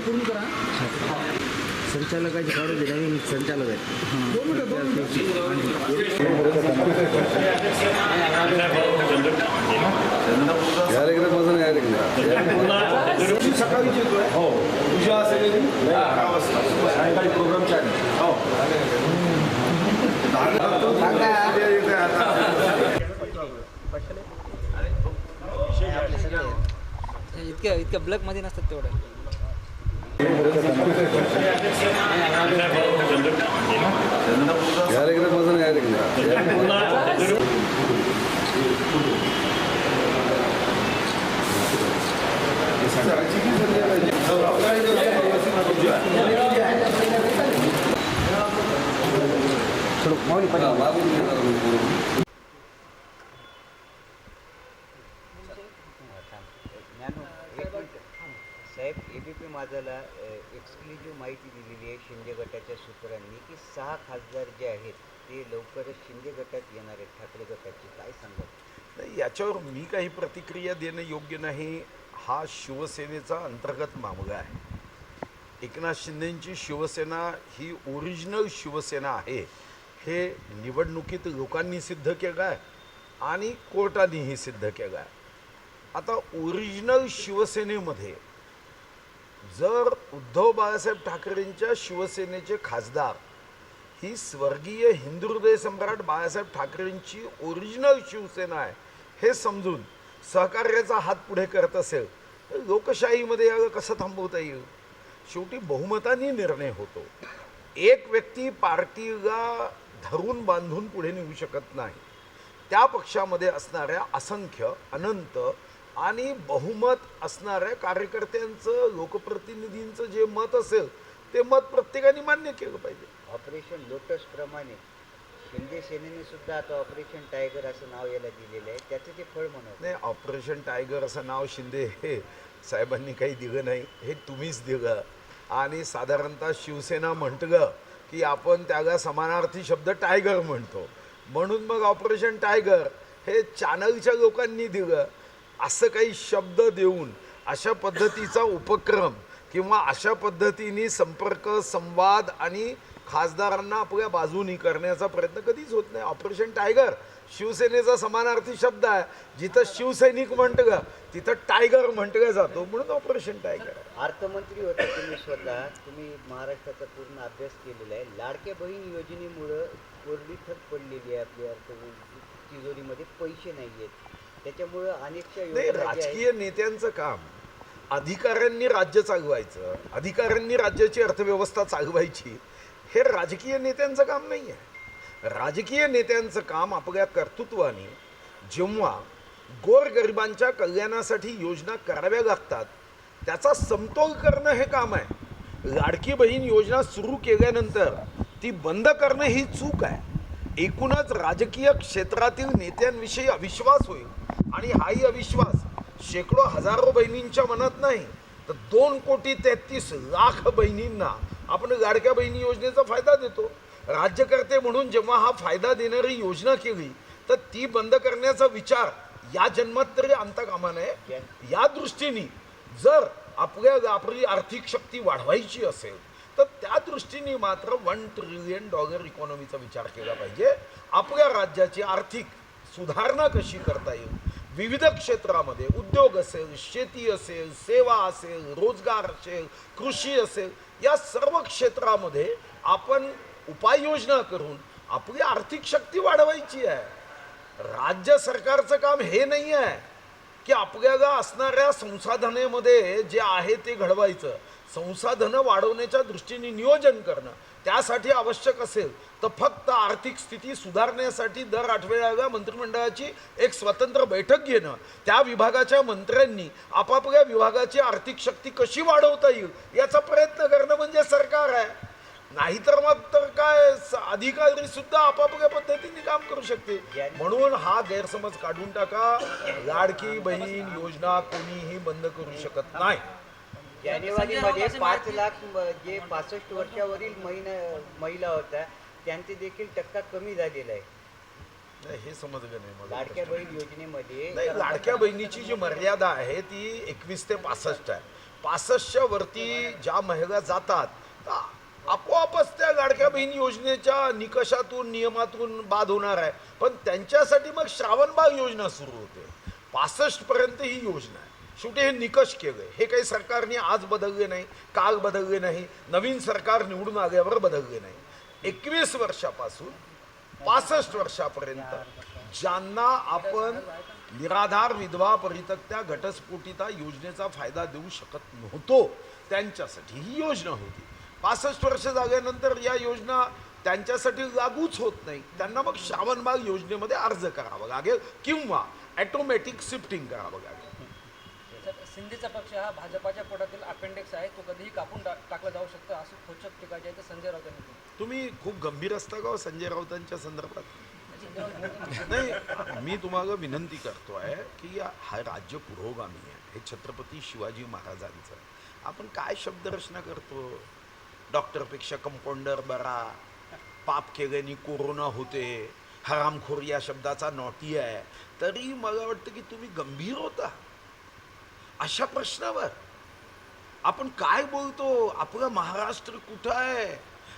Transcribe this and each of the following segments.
पूर्ण करा. संचालकाची काढू दे, नवीन संचालक आहेत. सकाळी हो पूजा असेल 11 वाजता सायंकाळी प्रोग्राम चालू. हो इतक्या ब्लॅक मध्ये नसतात तेवढं. साहेब, एबीपी माझाला एक्सक्लुझिव्ह माहिती दिलेली आहे शिंदे गटाच्या सूत्रांनी की 6 खासदार जे आहेत ते लवकरच शिंदे गटात येणार आहेत, ठाकरे गटाचे. काय सांगा? नाही, याच्यावर मी काही प्रतिक्रिया देणं योग्य नाही. हा शिवसेनेचा अंतर्गत मामला आहे. एकनाथ शिंदेंची शिवसेना ही ओरिजिनल शिवसेना आहे हे निवडणुकीत लोकांनी सिद्ध केलं आहे आणि कोर्टानेही सिद्ध केलं आहे. आता ओरिजिनल शिवसेनेमध्ये जर उद्धव बाळासाहेब ठाकरेंच्या शिवसेनेचे खासदार ही स्वर्गीय हिंदू हृदय सम्राट बाळासाहेब ठाकरेंची ओरिजिनल शिवसेना आहे हे समजून सहकार्याचा हात पुढे करत असेल तर लोकशाहीमध्ये याला कसं थांबवता येईल? शेवटी बहुमताने निर्णय होतो. एक व्यक्ती पार्टीला धरून बांधून पुढे निघू शकत नाही. त्या पक्षामध्ये असणाऱ्या असंख्य अनंत आणि बहुमत असणाऱ्या कार्यकर्त्यांचं लोकप्रतिनिधींचं जे मत असेल ते मत प्रत्येकाने मान्य केलं पाहिजे. ऑपरेशन लोटस प्रमाणे शिंदे सेनेने सुद्धा आता ऑपरेशन टायगर असं नाव याला दिलेलं आहे. त्याचं ते फळ म्हणत नाही, ऑपरेशन टायगर असं नाव शिंदे हे साहेबांनी काही दिलं नाही, हे तुम्हीच दिलं. आणि साधारणतः शिवसेना म्हटलं की आपण त्याला समानार्थी शब्द टायगर म्हणतो, म्हणून मग ऑपरेशन टायगर हे चॅनलच्या लोकांनी दिलं. असं काही शब्द देऊन अशा पद्धतीचा उपक्रम किंवा अशा पद्धतीने संपर्क संवाद आणि खासदारांना आपल्या बाजूनी करण्याचा प्रयत्न कधीच होत नाही. ऑपरेशन टायगर शिवसेनेचा समानार्थी शब्द आहे. जिथं शिवसैनिक म्हटलं तिथं टायगर म्हटलं जातो, म्हणून ऑपरेशन टायगर. अर्थमंत्री होता तुम्ही स्वतः, तुम्ही महाराष्ट्राचा पूर्ण अभ्यास केलेला आहे. लाडक्या बहीण योजनेमुळं कोरडी थक पडलेली आहे. आपल्या तिजोरीमध्ये पैसे नाही आहेत, त्याच्यामुळं अनेकशा योजना. राजकीय नेत्यांचं काम अधिकाऱ्यांनी राज्य चालवायचं, अधिकाऱ्यांनी राज्याची अर्थव्यवस्था चालवायची, हे राजकीय नेत्यांचं काम नाही आहे. राजकीय नेत्यांचं काम आपल्या कर्तृत्वाने जेव्हा गोरगरिबांच्या कल्याणासाठी योजना कराव्या लागतात त्याचा समतोल करणं हे काम आहे. लाडकी बहीण योजना सुरू केल्यानंतर ती बंद करणं ही चूक आहे. एकूणच राजकीय क्षेत्रातील नेत्यांविषयी अविश्वास होईल आणि हाही अविश्वास शेकडो हजारो बहिणींच्या मनात नाही तर 2,33,00,000 बहिणींना आपण लाडक्या बहिणी योजनेचा फायदा देतो. राज्यकर्ते म्हणून जेव्हा हा फायदा देणारी योजना केली तर ती बंद करण्याचा विचार या जन्मात तरी आणता कामा नये. या दृष्टीने जर आपली आर्थिक शक्ती वाढवायची असेल तर त्या दृष्टीने मात्र $1 ट्रिलियन इकॉनॉमीचा विचार केला पाहिजे. आपल्या राज्याची आर्थिक सुधारणा कशी करता येईल, विविध क्षेत्रामध्ये उद्योग असेल, शेती असेल, सेवा असेल, रोजगार असेल, कृषी असेल, या सर्व क्षेत्रामध्ये आपण उपाययोजना करून आपली आर्थिक शक्ती वाढवायची आहे. राज्य सरकारचं काम हे नाही आहे की आपल्याला असणाऱ्या संसाधनेमध्ये जे आहे ते घडवायचं. संसाधनं वाढवण्याच्या दृष्टीने नियोजन करणं त्यासाठी आवश्यक असेल तर फक्त आर्थिक स्थिती सुधारण्यासाठी दर आठवड्याला मंत्रिमंडळाची एक स्वतंत्र बैठक घेणं, त्या विभागाच्या मंत्र्यांनी आपापल्या विभागाची आर्थिक शक्ती कशी वाढवता येईल याचा प्रयत्न करणं म्हणजे सरकार आहे. नाहीतर मग तर काय अधिकारी सुद्धा आपापल्या पद्धतीने काम करू शकते. म्हणून हा गैरसमज काढून टाका. लाडकी बहीण योजना कोणीही बंद करू शकत नाही. जानेवारीमध्ये 5 लाख जे 65 वर्षावरील महिला होत्या त्यांचे देखील टक्का कमी झालेला आहे. नाही, हे समजलं नाही मला. लाडक्या बहीण योजनेमध्ये नाही, लाडक्या बहिणीची जी मर्यादा आहे ती 21 ते 65 आहे. 65च्या वरती ज्या महिला जातात त्या आपोआपच त्या लाडक्या बहीण योजनेच्या निकषातून नियमातून बाद होणार आहे. पण त्यांच्यासाठी मग श्रावणबाग योजना सुरू होते. 65 पर्यंत ही योजना आहे. शेवटी हे निकष केले, हे काही सरकारने आज बदलले नाही, काल बदलले नाही, नवीन सरकार निवडून आल्यावर बदलले नाही. 21 वर्षापासून 65 वर्षापर्यंत ज्यांना आपण निराधार विधवा परित्यक्त्या घटस्फोटिता योजनेचा फायदा देऊ शकत नव्हतो त्यांच्यासाठी ही योजना होती. 65 वर्ष झाल्यानंतर या योजना त्यांच्यासाठी लागूच होत नाही. त्यांना मग श्रावणबाग योजनेमध्ये अर्ज करावा लागेल किंवा ॲटोमॅटिक शिफ्टिंग करावं लागेल. सिंधीचा पक्ष हा भाजपाच्या पोटातील अपेंडिक्स आहे, तो कधीही कापून टाकला जाऊ शकतो असं खोचक टीका जी आहे ते संजय राऊत यांनी केली. तुम्ही खूप गंभीर असता का हो संजय राऊतांच्या संदर्भात? नाही, मी तुम्हाला विनंती करतो आहे की हा राज्य पुरोगामी आहे, हे छत्रपती शिवाजी महाराजांचं. आपण काय शब्दरचना करतो? डॉक्टरपेक्षा कंपाऊंडर बरा, पाप केल्याने कोरोना होते, हरामखोर या शब्दाचा नॉटी आहे. तरी मला वाटतं की तुम्ही गंभीर होता अशा प्रश्नावर. आपण काय बोलतो? आपलं महाराष्ट्र कुठं आहे?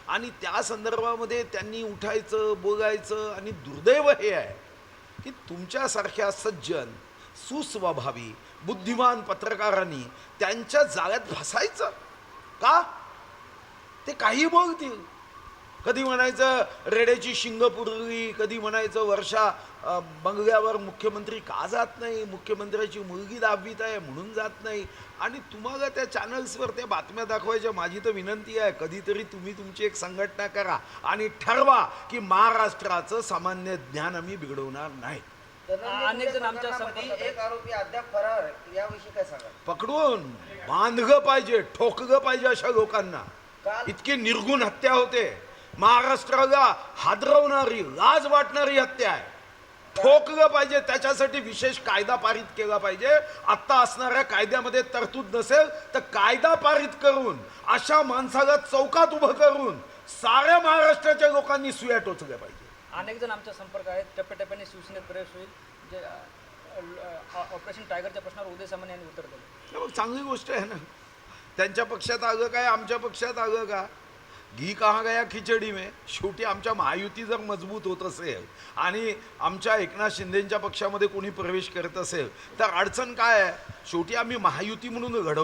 आणि त्या संदर्भामध्ये त्यांनी उठायचं, बोलायचं. आणि दुर्दैव हे आहे की तुमच्यासारख्या सज्जन, सुस्वभावी, बुद्धिमान पत्रकारांनी त्यांच्या जाळ्यात फसायचं का? ते काही बोलतील. कधी म्हणायचं रेड्याची शिंग पुरली, कधी म्हणायचं वर्षा बंगल्यावर मुख्यमंत्री का जात नाही, मुख्यमंत्र्याची मुलगी 10वीत आहे म्हणून जात नाही. आणि तुम्हाला त्या चॅनल्सवर त्या बातम्या दाखवायच्या. माझी तर विनंती आहे, कधीतरी तुम्ही तुमची एक संघटना करा आणि ठरवा की महाराष्ट्राचं सामान्य ज्ञान आम्ही बिघडवणार नाही. अनेक जण आमच्या प्रकरणामध्ये एक आरोपी अद्याप फरार आहे. याविषयी काय सांगा? पकडून बांधलं पाहिजे, ठोकलं पाहिजे अशा लोकांना. काल इतकी निर्गुण हत्या होते, महाराष्ट्राला हादरवणारी, लाज वाटणारी हत्या आहे. ठोकलं पाहिजे, त्याच्यासाठी विशेष कायदा पारित केला पाहिजे. आत्ता असणाऱ्या कायद्यामध्ये तरतूद नसेल तर कायदा पारित करून अशा माणसाला चौकात उभं करून साऱ्या महाराष्ट्राच्या लोकांनी सुया टोचल्या पाहिजे. अनेक जण आमच्या संपर्क आहेत. टप्प्याटप्प्याने शिवसेनेत प्रवेश होईल. जे ऑपरेशन टायगरच्या प्रश्नावर उदय सामंत यांनी उत्तर दिलं. मग चांगली गोष्ट आहे ना. त्यांच्या पक्षात आलं काय, आमच्या पक्षात आलं का? घी कहाँ गया खिचडी में. शेवटी आमच्या महायुती जर मजबूत होत असेल आणि आमच्या एकनाथ शिंदेच्या पक्षामध्ये कोणी प्रवेश करत असेल तर अडचण काय आहे? शेवटी आम्ही महायुती म्हणून घडवतो.